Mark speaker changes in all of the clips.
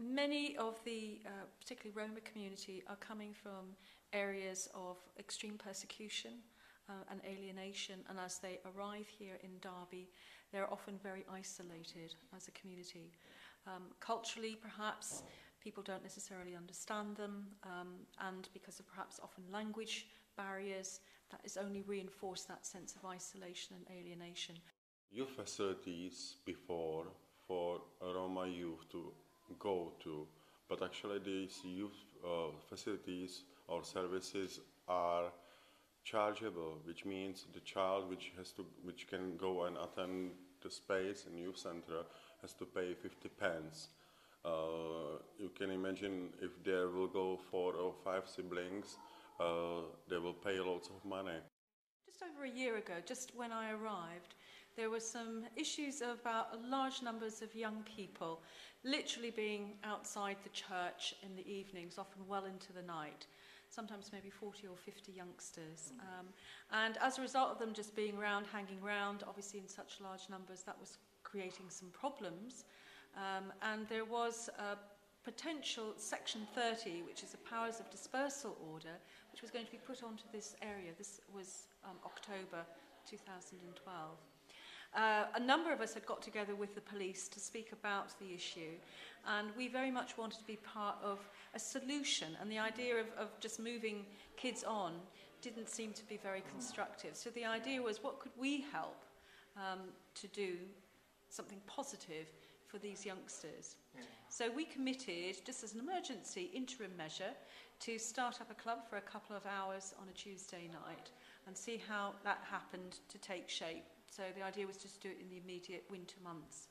Speaker 1: Many of the, particularly Roma community, are coming from areas of extreme persecution and alienation, and as they arrive here in Derby, they're often very isolated as a community. Culturally, perhaps, people don't necessarily understand them, and because of perhaps often language barriers, that has only reinforced that sense of isolation and alienation.
Speaker 2: Youth facilities before for Roma youth to go to, but actually these youth facilities or services are chargeable, which means the child which can go and attend the space in youth center has to pay 50 pence. You can imagine if there will go 4 or 5 siblings, they will pay lots of money.
Speaker 1: Just over a year ago, just when I arrived, there were some issues about large numbers of young people literally being outside the church in the evenings, often well into the night, sometimes maybe 40 or 50 youngsters. And as a result of them just being around, hanging around, obviously in such large numbers, that was creating some problems. And there was a potential Section 30, which is a powers of dispersal order, which was going to be put onto this area. This was October 2012. A number of us had got together with the police to speak about the issue, and we very much wanted to be part of a solution, and the idea of just moving kids on didn't seem to be very constructive. So the idea was, what could we help to do something positive for these youngsters? So we committed, just as an emergency interim measure, to start up a club for a couple of hours on a Tuesday night and see how that happened to take shape. So the idea was just to do it in the immediate winter months.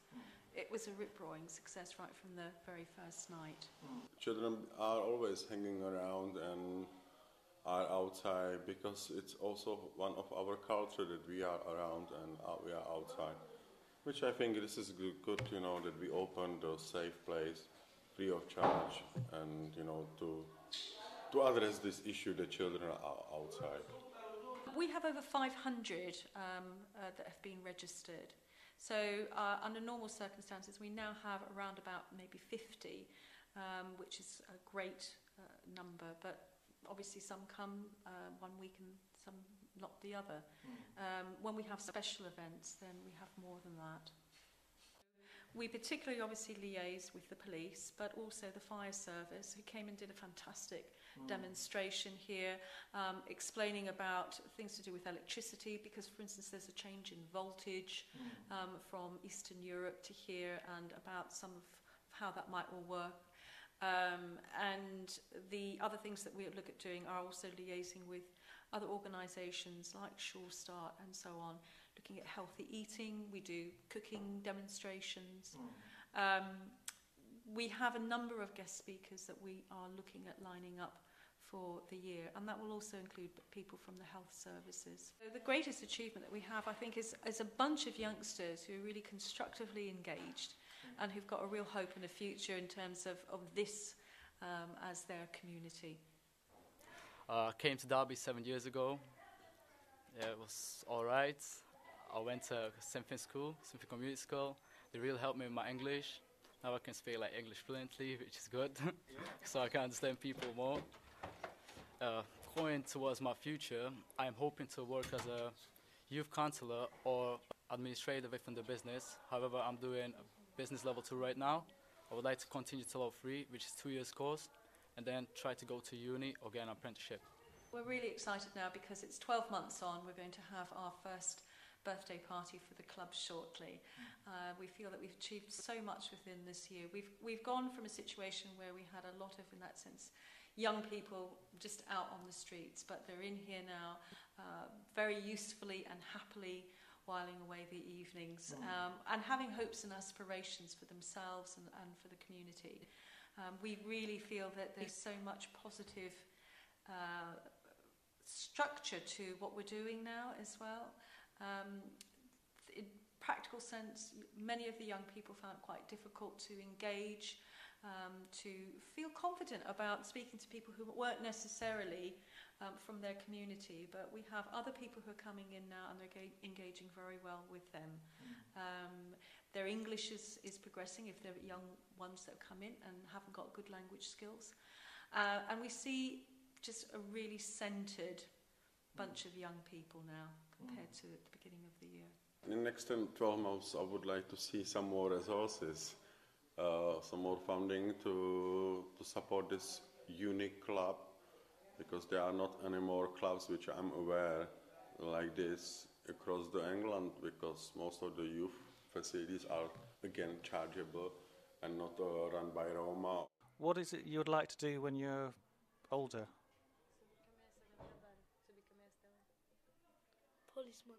Speaker 1: It was a rip-roaring success right from the very first night.
Speaker 2: Children are always hanging around and are outside because it's also one of our culture that we are around and we are outside. Which I think this is good, you know, that we open the safe place free of charge and, you know, to address this issue that children are outside.
Speaker 1: We have over 500 that have been registered. So under normal circumstances, we now have around about maybe 50, which is a great number. But obviously some come one week and some not the other. When we have special events, then we have more than that. We particularly obviously liaise with the police, but also the fire service, who came and did a fantastic demonstration here, explaining about things to do with electricity, because, for instance, there's a change in voltage from Eastern Europe to here, and about some of how that might all work. And the other things that we look at doing are also liaising with other organisations like Sure Start and so on, looking at healthy eating. We do cooking demonstrations. We have a number of guest speakers that we are looking at lining up for the year, and that will also include people from the health services. So the greatest achievement that we have, I think, is a bunch of youngsters who are really constructively engaged and who've got a real hope and a future in terms of this as their community.
Speaker 3: I came to Derby 7 years ago. Yeah, it was all right. I went to Symphony School, Symphony Community School. They really helped me with my English. Now I can speak like English fluently, which is good, so I can understand people more. Going towards my future, I'm hoping to work as a youth counsellor or administrator within the business. However, I'm doing business level 2 right now. I would like to continue to level 3, which is 2 years course, and then try to go to uni or get an apprenticeship.
Speaker 1: We're really excited now because it's 12 months on. We're going to have our first birthday party for the club shortly. We feel that we've achieved so much within this year. We've gone from a situation where we had a lot of, in that sense, young people just out on the streets, but they're in here now very usefully and happily whiling away the evenings and having hopes and aspirations for themselves and for the community. We really feel that there's so much positive structure to what we're doing now as well. In practical sense, many of the young people found it quite difficult to engage, to feel confident about speaking to people who weren't necessarily from their community, but we have other people who are coming in now and they're engaging very well with them. Their English is progressing if they're young ones that come in and haven't got good language skills. And we see just a really centred bunch of young people now compared to at the beginning of the year.
Speaker 2: In the next 12 months, I would like to see some more resources, some more funding to support this unique club, because there are not any more clubs which I'm aware like this across the England, because most of the youth facilities are again chargeable and not run by Roma.
Speaker 4: What is it you'd like to do when you're older?
Speaker 5: Policeman.